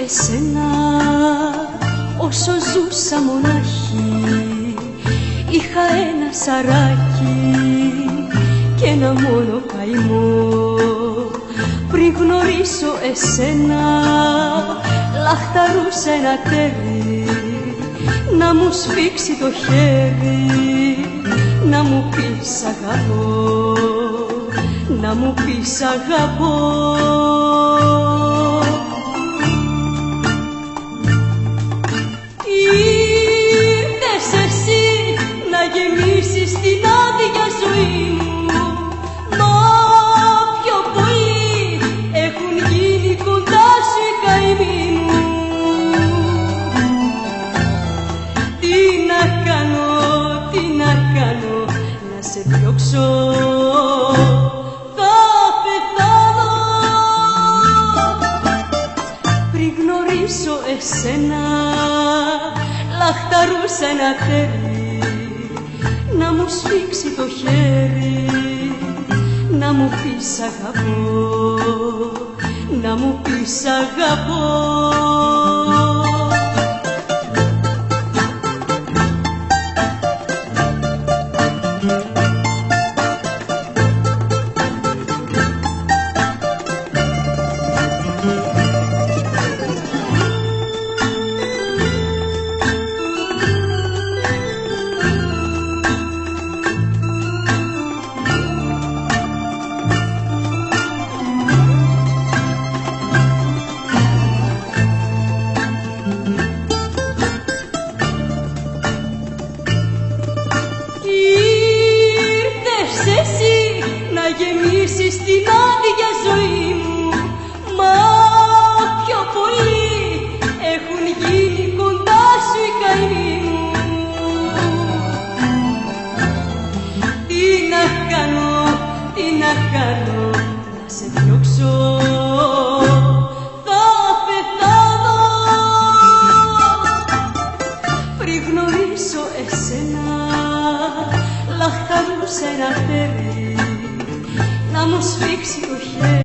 εσένα όσο ζούσα μονάχη. Είχα ένα σαράκι και ένα μόνο καημό. Πριν γνωρίσω εσένα λαχταρούσε ένα τέρι να μου σφίξει το χέρι, να μου πεις αγαπώ, να μου πεις αγαπώ. Ήρθες εσύ να γεμίσεις την άδεια ζωή μου, μα πιο πολύ έχουν γίνει κοντά σου οι καημοί μου. Τι να κάνω, τι να κάνω, να σε διώξω, θα πεθάνω. Πριν γνωρίσω εσένα λαχταρούσε ένα τέρι να μου σφίξει το χέρι, να μου πεις αγαπώ, να μου πεις αγαπώ. Να γεμίσεις την άδεια ζωή μου, μα πιο πολύ έχουν γίνει κοντά σου οι καημοί μου. Τι να κάνω, τι να κάνω, να σε